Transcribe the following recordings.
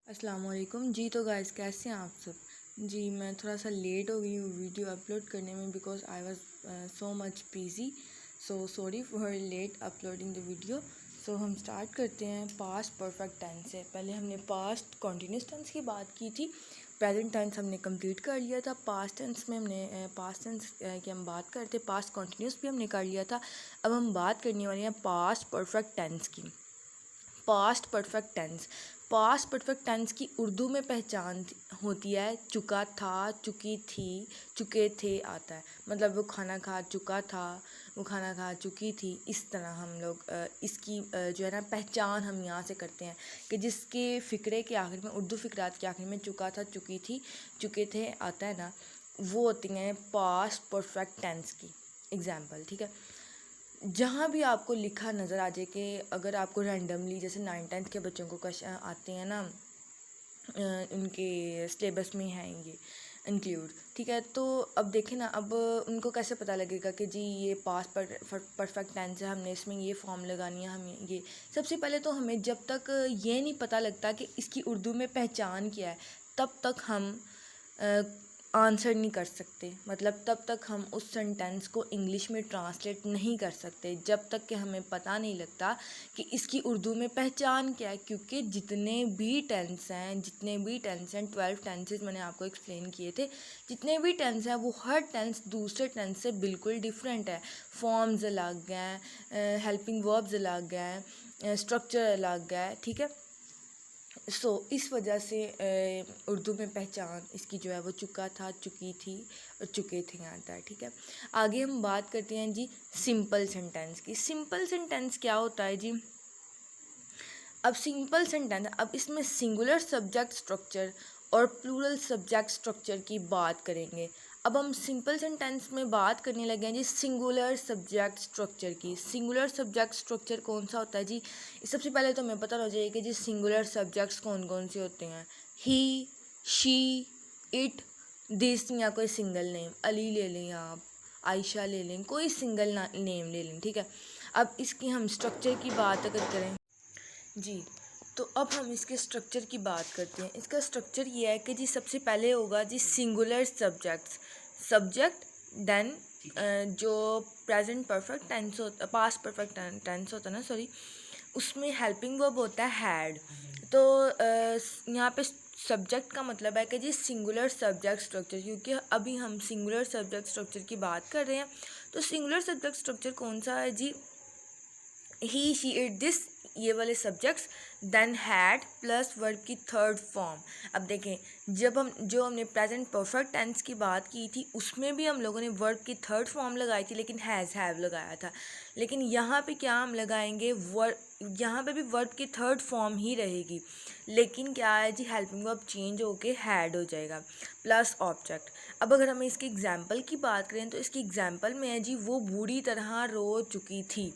अस्सलाम वालेकुम जी। तो गाइस कैसे हैं आप सब जी। मैं थोड़ा सा लेट हो गई हूँ वीडियो अपलोड करने में because I was so much busy. So sorry for late uploading the video. So हम स्टार्ट करते हैं पास्ट परफेक्ट टेंस से। पहले हमने पास्ट कॉन्टीन्यूस टेंस की बात की थी, प्रेजेंट टेंस हमने कंप्लीट कर लिया था। पास्ट टेंस में हमने पास्ट टेंस की हम बात करते, पास्ट कॉन्टीन्यूस भी हमने कर लिया था। अब हम बात करने वाले हैं पास्ट परफेक्ट टेंस की। पास्ट परफेक्ट टेंस की उर्दू में पहचान होती है चुका था, चुकी थी, चुके थे आता है। मतलब वो खाना खा चुका था, वो खाना खा चुकी थी। इस तरह हम लोग इसकी जो है ना पहचान हम यहाँ से करते हैं कि जिसके फ़िक्रे के आखिर में, उर्दू फ़िक्रात के आखिर में चुका था, चुकी थी, चुके थे आता है ना, वो होती हैं पास्ट परफेक्ट टेंस की एग्जाम्पल। ठीक है, जहाँ भी आपको लिखा नज़र आ जाए कि अगर आपको रैंडमली जैसे 9th-10th के बच्चों को क्वेश्चन आते हैं ना, उनके सिलेबस में है ये इंक्लूड। ठीक है, तो अब देखें ना, अब उनको कैसे पता लगेगा कि जी ये पास्ट परफेक्ट टेंस है, हमने इसमें ये फॉर्म लगानी है, हमें ये। सबसे पहले तो हमें जब तक ये नहीं पता लगता कि इसकी उर्दू में पहचान क्या है, तब तक हम आंसर नहीं कर सकते। मतलब तब तक हम उस सेंटेंस को इंग्लिश में ट्रांसलेट नहीं कर सकते जब तक कि हमें पता नहीं लगता कि इसकी उर्दू में पहचान क्या है। क्योंकि जितने भी टेंस हैं 12 टेंसेस मैंने आपको एक्सप्लेन किए थे, जितने भी टेंस हैं वो हर टेंस दूसरे टेंस से बिल्कुल डिफरेंट है। फॉर्म्स अलग हैं, हेल्पिंग वर्ब्स अलग हैं, स्ट्रक्चर अलग है। ठीक है, इस वजह से उर्दू में पहचान इसकी जो है वो चुका था, चुकी थी और चुके थे आता है। ठीक है, आगे हम बात करते हैं जी सिंपल सेंटेंस की। सिंपल सेंटेंस क्या होता है जी? अब सिंपल सेंटेंस, अब इसमें सिंगुलर सब्जेक्ट स्ट्रक्चर और प्लूरल सब्जेक्ट स्ट्रक्चर की बात करेंगे। अब हम सिंपल सेंटेंस में बात करने लगे हैं जी सिंगुलर सब्जेक्ट स्ट्रक्चर की। सिंगुलर सब्जेक्ट स्ट्रक्चर कौन सा होता है जी? सबसे पहले तो हमें पता हो जाए कि जी सिंगुलर सब्जेक्ट्स कौन कौन से होते हैं। ही, शी, इट, दिस, या कोई सिंगल नेम, अली ले लें आप, आयशा ले लें, कोई सिंगल नेम ले लें। ठीक है, अब इसकी हम स्ट्रक्चर की बात अगर करें जी, तो अब हम इसके स्ट्रक्चर की बात करते हैं। इसका स्ट्रक्चर ये है कि जी सबसे पहले होगा जी सिंगुलर सब्जेक्ट्स, सब्जेक्ट, देन जो प्रेजेंट परफेक्ट टेंस होता, पास्ट परफेक्ट टेंस होता है ना, सॉरी, उसमें हेल्पिंग वर्ब होता है हैड। तो यहाँ पे सब्जेक्ट का मतलब है कि जी सिंगुलर सब्जेक्ट स्ट्रक्चर, क्योंकि अभी हम सिंगुलर सब्जेक्ट स्ट्रक्चर की बात कर रहे हैं। तो सिंगुलर सब्जेक्ट स्ट्रक्चर कौन सा है जी? ही, शी, इट, दिस, ये वाले subjects, then had plus verb की थर्ड फॉर्म। अब देखें, जब हमने प्रेजेंट परफेक्ट टेंस की बात की थी उसमें भी हम लोगों ने वर्ब की थर्ड फॉर्म लगाई थी, लेकिन हैज़ हैव लगाया था। लेकिन यहाँ पे क्या हम लगाएंगे? यहाँ पे भी वर्ब की थर्ड फॉर्म ही रहेगी, लेकिन क्या है जी हेल्पिंग वर्ब चेंज होके हैड हो जाएगा प्लस ऑब्जेक्ट। अब अगर हम इसकी एग्जाम्पल की बात करें तो इसकी एग्जाम्पल में है जी वो बुरी तरह रो चुकी थी।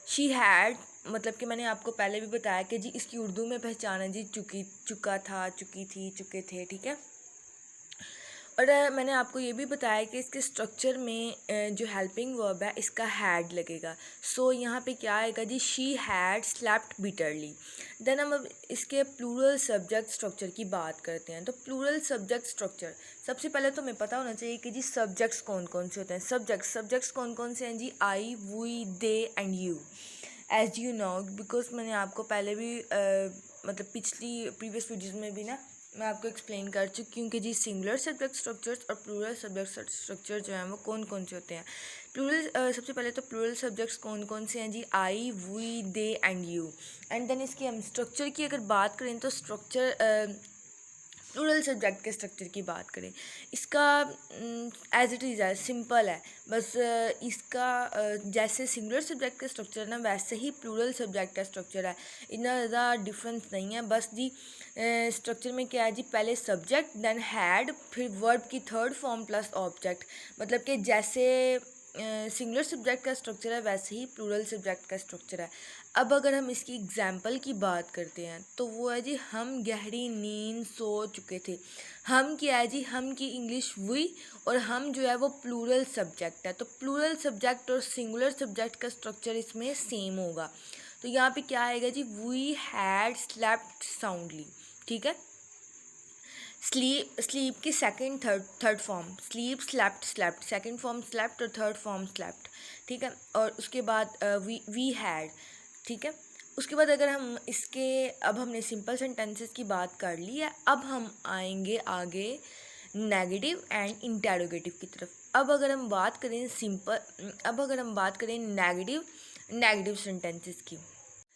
शी हैड, मतलब कि मैंने आपको पहले भी बताया कि जी इसकी उर्दू में पहचान है जी चुका था, चुकी थी, चुके थे। ठीक है, और मैंने आपको ये भी बताया कि इसके स्ट्रक्चर में जो हेल्पिंग वर्ब है इसका हैड लगेगा। सो यहाँ पे क्या आएगा जी? She had slept bitterly. Then हम अब इसके प्लूरल सब्जेक्ट स्ट्रक्चर की बात करते हैं। तो प्लूरल सब्जेक्ट स्ट्रक्चर, सबसे पहले तो हमें पता होना चाहिए कि जी सब्जेक्ट्स कौन कौन से होते हैं। सब्जेक्ट्स कौन कौन से हैं जी? I, we, they and you, as you know, because मैंने आपको पहले भी मतलब प्रीवियस वीडियोज़ में भी ना मैं आपको एक्सप्लेन कर चुकी हूँ कि जी सिंगुलर सब्जेक्ट स्ट्रक्चर्स और प्लूरल सब्जेक्ट स्ट्रक्चर जो हैं वो कौन कौन से होते हैं। सबसे पहले तो प्लूरल सब्जेक्ट्स कौन कौन से हैं जी? I, we, they and you. And then इसकी हम स्ट्रक्चर की अगर बात करें तो स्ट्रक्चर, प्लूरल सब्जेक्ट के स्ट्रक्चर की बात करें, इसका एज इट इज़ है, सिंपल है। बस इसका जैसे सिंगुलर सब्जेक्ट का स्ट्रक्चर है ना, वैसे ही प्लूरल सब्जेक्ट का स्ट्रक्चर है। इतना ज़्यादा डिफरेंस नहीं है। बस जी स्ट्रक्चर में क्या है जी? पहले सब्जेक्ट, देन हैड, फिर वर्ब की थर्ड फॉर्म प्लस ऑब्जेक्ट। मतलब कि जैसे सिंगुलर सब्जेक्ट का स्ट्रक्चर है वैसे ही प्लूरल सब्जेक्ट का स्ट्रक्चर है। अब अगर हम इसकी एग्जाम्पल की बात करते हैं तो वो है जी हम गहरी नींद सो चुके थे। हम क्या है जी? हम की इंग्लिश वी, और हम जो है वो प्लूरल सब्जेक्ट है। तो प्लूरल सब्जेक्ट और सिंगुलर सब्जेक्ट का स्ट्रक्चर इसमें सेम होगा। तो यहाँ पे क्या आएगा जी? We had slept soundly. ठीक है। स्लीप, स्लीप की second third form sleep, slept, slept second form slept और थर्ड फॉर्म स्लेप्ट, ठीक है। और उसके बाद वी हैड, ठीक है। उसके बाद अगर हम इसके, अब हमने सिंपल सेंटेंसेस की बात कर ली है, अब हम आएंगे आगे नेगेटिव एंड इंटेरोगेटिव की तरफ। अब अगर हम बात करें नेगेटिव सेंटेंसेस की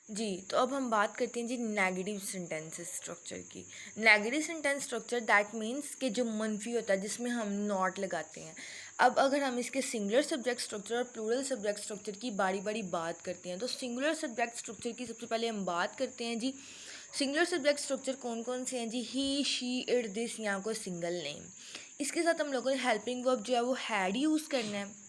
जी, तो अब हम बात करते हैं जी नेगेटिव सेंटेंसेस स्ट्रक्चर की। Negative sentence structure that means कि जो मनफी होता है, जिसमें हम नॉट लगाते हैं। अब अगर हम इसके सिंगुलर सब्जेक्ट स्ट्रक्चर और प्लूरल सब्जेक्ट स्ट्रक्चर की बारी बारी बात करते हैं, तो सिंगुलर सब्जेक्ट स्ट्रक्चर की सबसे पहले हम बात करते हैं जी। सिंगुलर सब्जेक्ट स्ट्रक्चर कौन कौन से हैं जी? ही, शी, इट, दिस, यहाँ को सिंगल नेम। इसके साथ हम लोगों ने हेल्पिंग वर्ब जो है वो हैड यूज़ करना है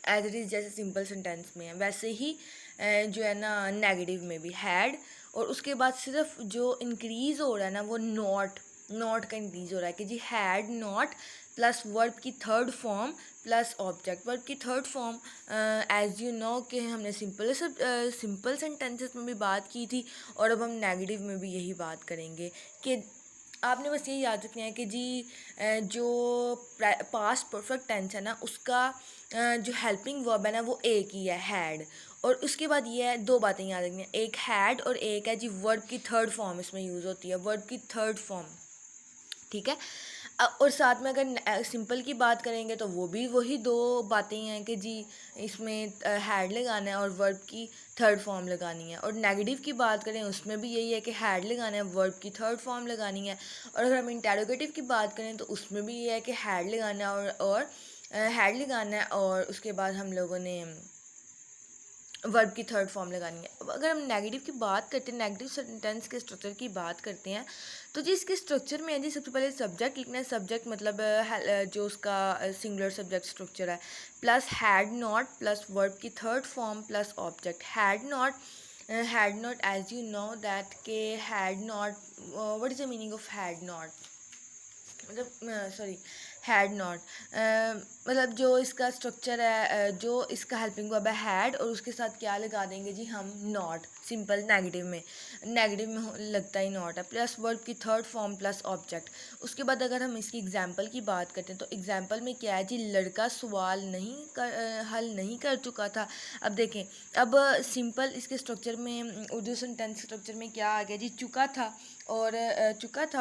एज इट इज़, जैसे सिंपल सेंटेंस में है वैसे ही जो है ना नेगेटिव में भी हैड। और उसके बाद सिर्फ जो इंक्रीज़ हो रहा है ना वो नॉट का इंक्रीज़ हो रहा है कि जी हैड नॉट प्लस वर्ब की third form plus object. Verb की third form as you know कि हमने सिंपल सेंटेंसेस में भी बात की थी, और अब हम नेगेटिव में भी यही बात करेंगे कि आपने बस ये याद रखना है कि जी जो पास्ट परफेक्ट टेंस है ना उसका जो हेल्पिंग वर्ब है ना वो एक ही है, हैड। और उसके बाद ये है, दो बातें याद रखनी है, एक हैड और एक है जी वर्ब की थर्ड फॉर्म इसमें यूज़ होती है, वर्ब की थर्ड फॉर्म, ठीक है। और साथ में अगर सिंपल की बात करेंगे तो वो भी वही दो बातें हैं कि जी इसमें हैड लगाना है और वर्ब की थर्ड फॉर्म लगानी है। और नेगेटिव की बात करें उसमें भी यही है कि हैड लगाना है, वर्ब की थर्ड फॉर्म लगानी है। और अगर हम इंटेरोगेटिव की बात करें तो उसमें भी ये है कि हैड लगाना है और हैड लगाना है, और उसके बाद हम लोगों ने वर्ब की थर्ड फॉर्म लगानी है। अब अगर हम नेगेटिव की बात करते हैं, नेगेटिव सेंटेंस के स्ट्रक्चर की बात करते हैं, तो जी इसके स्ट्रक्चर में है जी सबसे पहले सब्जेक्ट लिखना है। सब्जेक्ट मतलब जो उसका सिंगुलर सब्जेक्ट स्ट्रक्चर है, plus had not plus verb की third form plus object. Had not as you know that के had not, what is the meaning of had not, मतलब सॉरी हैड नॉट मतलब जो इसका स्ट्रक्चर है, जो इसका हेल्पिंग वर्ब है हैड, और उसके साथ क्या लगा देंगे जी हम नॉट। सिंपल नेगेटिव में लगता ही नॉट है, प्लस वर्ब की थर्ड फॉर्म प्लस ऑब्जेक्ट। उसके बाद अगर हम इसकी एग्जांपल की बात करते हैं तो एग्जांपल में क्या है जी, लड़का सवाल हल नहीं कर चुका था। अब देखें, अब सिंपल इसके स्ट्रक्चर में, उर्दू सेंटेंस स्ट्रक्चर में क्या आ गया जी, चुका था और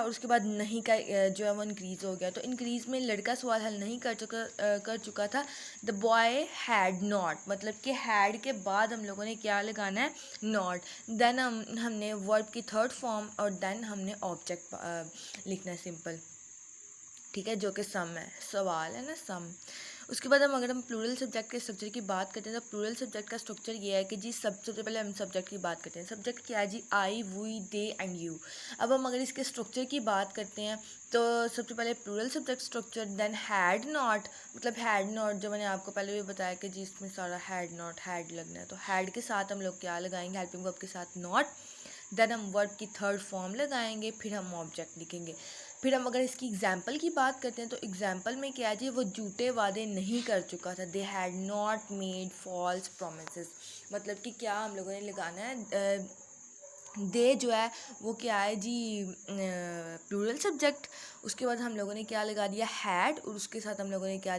उसके बाद नहीं का जो है वो इंक्रीज़ हो गया। तो इंक्रीज़ में लड़का सवाल हल नहीं कर चुका था। द बॉय हैड नॉट, मतलब कि हैड के बाद हम लोगों ने क्या लगाना है, नॉट। देन हमने वर्ब की थर्ड फॉर्म और देन हमने ऑब्जेक्ट लिखना है सिंपल, ठीक है, जो कि सम है, सवाल है ना, सम। उसके बाद अगर हम प्लूरल सब्जेक्ट के स्ट्रक्चर की बात करते हैं तो प्लूरल सब्जेक्ट का स्ट्रक्चर ये है कि जी सबसे पहले हम सब्जेक्ट की बात करते हैं। सब्जेक्ट क्या है जी, I, we, they and you. अब हम अगर इसके स्ट्रक्चर की बात करते हैं तो सबसे पहले plural subject structure, then had not, मतलब हैड नॉट जो मैंने आपको पहले भी बताया कि जी इसमें सारा हैड नॉट हैड लगना है, तो हैड के साथ हम लोग क्या लगाएंगे, हेल्पिंग वर्ब के साथ नॉट। देन हम वर्ब की थर्ड फॉर्म लगाएंगे, फिर हम ऑब्जेक्ट लिखेंगे। फिर हम अगर इसकी एग्जाम्पल की बात करते हैं तो एग्जाम्पल में क्या है जी, वो झूठे वादे नहीं कर चुका था। They had not made false promises, मतलब कि क्या हम लोगों ने लगाना है, दे जो है वो क्या है जी प्लूरल सब्जेक्ट। उसके बाद हम लोगों ने क्या लगा दिया, हैड, और उसके साथ हम लोगों ने क्या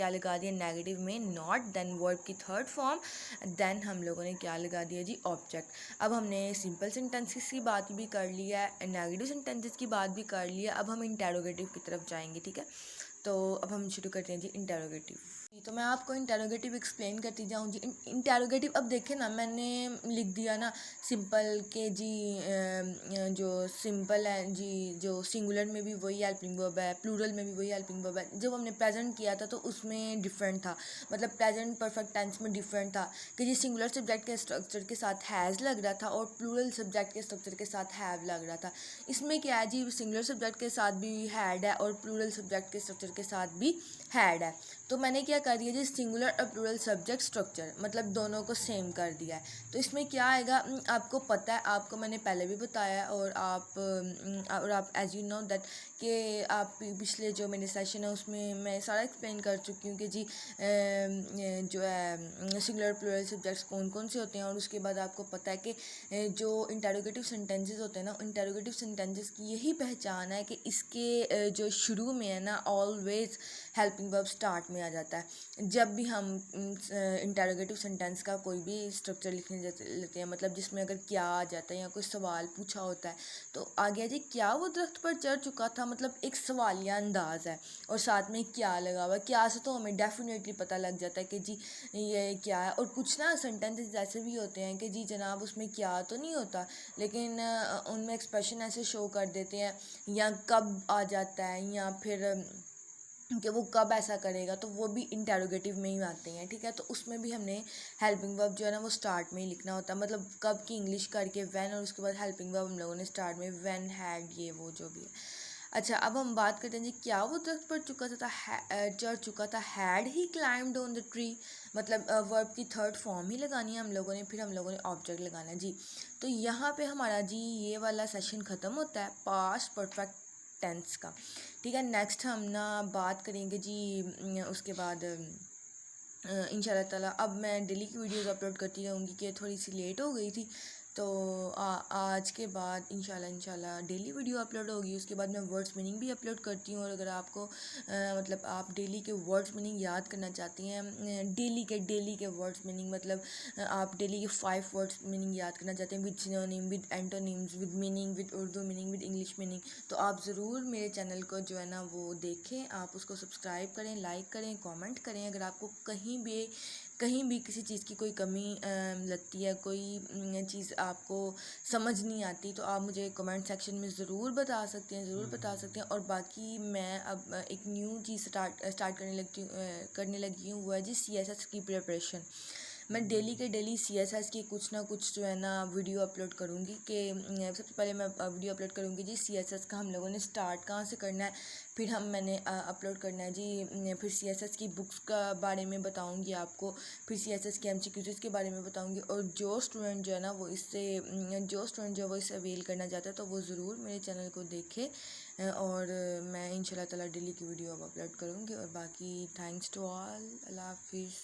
लगा दिया नेगेटिव में नॉट, देन वर्ब की थर्ड फॉर्म, देन हम लोगों ने क्या लगा दिया जी ऑब्जेक्ट। अब हमने सिंपल सेंटेंसेस की बात भी कर लिया है, नेगेटिव सेंटेंसेस की बात भी कर लिया, अब हम इंटेरोगेटिव की तरफ जाएंगे, ठीक है। तो अब हम शुरू करते हैं जी इंटेरोगेटिव। तो मैं आपको इंटेरोगेटिव एक्सप्लेन करती जाऊँ जी। इंटेरोगेटिव, अब देखें ना, मैंने लिख दिया ना सिंपल के जी जो सिंपल है जी, जो सिंगुलर में भी वही हेल्पिंग वर्ब है, प्लूरल में भी वही हेल्पिंग वर्ब है। जब हमने प्रेजेंट किया था तो उसमें डिफरेंट था, मतलब प्रेजेंट परफेक्ट टेंस में डिफरेंट था कि जी सिंगुलर सब्जेक्ट के स्ट्रक्चर के साथ हैज़ लग रहा था और प्लूरल सब्जेक्ट के स्ट्रक्चर के साथ हैव लग रहा था। इसमें क्या है जी, सिंगुलर सब्जेक्ट के साथ भी हैड है और प्लूरल सब्जेक्ट के स्ट्रक्चर के साथ भी हैड है। तो मैंने क्या कर दिया जी, सिंगुलर और प्लूरल सब्जेक्ट स्ट्रक्चर, मतलब दोनों को सेम कर दिया है। तो इसमें क्या आएगा, आपको पता है, आपको मैंने पहले भी बताया, और आप एज यू नो दैट कि आप पिछले जो मेरे सेशन है उसमें मैं सारा एक्सप्लेन कर चुकी हूँ कि जी जो है सिंगुलर प्लूरल सब्जेक्ट्स कौन कौन से होते हैं। और उसके बाद आपको पता है कि जो इंटरोगेटिव सेंटेंसेस होते हैं ना, इंटरोगेटिव सेंटेंसेस की यही पहचान है कि इसके जो शुरू में है ना, ऑलवेज हेल्पिंग वर्ब स्टार्ट में आ जाता है। जब भी हम इंटरोगेटिव सेंटेंस का कोई भी स्ट्रक्चर लिखने लेते हैं, मतलब जिसमें अगर क्या आ जाता है या कोई सवाल पूछा होता है, तो आ गया जी क्या वो दरख्त पर चढ़ चुका था, मतलब एक सवालिया अंदाज है, और साथ में क्या लगा हुआ है। क्या से तो हमें डेफिनेटली पता लग जाता है कि जी ये क्या है। और कुछ ना सेंटेंसेस ऐसे भी होते हैं कि जी जनाब उसमें क्या तो नहीं होता, लेकिन उनमें एक्सप्रेशन ऐसे शो कर देते हैं, या कब आ जाता है, या फिर कि वो कब ऐसा करेगा, तो वो भी इंटेरोगेटिव में ही आते हैं। ठीक है, तो उसमें भी हमने हेल्पिंग वर्ब जो है ना वो स्टार्ट में ही लिखना होता है, मतलब कब की इंग्लिश करके व्हेन, और उसके बाद हेल्पिंग वर्ब हम लोगों ने स्टार्ट में व्हेन, हैड, ये वो जो भी है। अच्छा, अब हम बात करते हैं जी क्या वो दरख्त पर चढ़ चुका था, had he climbed on the tree, मतलब वर्ब की थर्ड फॉर्म ही लगानी है हम लोगों ने, फिर हम लोगों ने ऑब्जेक्ट लगाना है जी। तो यहाँ पे हमारा जी ये वाला सेशन ख़त्म होता है पास्ट परफेक्ट टेंस का। ठीक है, नेक्स्ट हम ना बात करेंगे जी उसके बाद इंशाल्लाह ताला। अब मैं डेली की वीडियोस अपलोड करती रहूँगी कि थोड़ी सी लेट हो गई थी, तो आज के बाद इंशाल्लाह डेली वीडियो अपलोड होगी। उसके बाद मैं वर्ड्स मीनिंग भी अपलोड करती हूँ, और अगर आपको मतलब आप डेली के वर्ड्स मीनिंग याद करना चाहती हैं, डेली के वर्ड्स मीनिंग, मतलब आप डेली के 5 वर्ड्स मीनिंग याद करना चाहते हैं with synonym, with antonyms, with meaning, with Urdu meaning, with English meaning, तो आप ज़रूर मेरे चैनल को जो है ना वो देखें, आप उसको सब्सक्राइब करें, लाइक करें, कमेंट करें। अगर आपको कहीं भी किसी चीज़ की कोई कमी लगती है, कोई चीज़ आपको समझ नहीं आती, तो आप मुझे कमेंट सेक्शन में ज़रूर बता सकते हैं। और बाकी मैं अब एक न्यू चीज़ स्टार्ट करने लगी हूँ, वो है जी CSS की प्रिपरेशन। मैं डेली के डेली CSS की कुछ ना कुछ जो है ना वीडियो अपलोड करूँगी, कि सबसे पहले मैं वीडियो अपलोड करूँगी जी CSS का हम लोगों ने स्टार्ट कहाँ से करना है, फिर मैंने अपलोड करना है जी, फिर CSS की बुक्स का बारे में बताऊँगी आपको, फिर CSS के MCQs के बारे में बताऊँगी। और जो स्टूडेंट जो है ना वो इससे अवेल करना चाहता है, तो वो ज़रूर मेरे चैनल को देखे, और मैं इंशाल्लाह ताला डेली की वीडियो अब अपलोड करूँगी। और बाकी थैंक्स टू ऑल, अल्लाह हाफिज़।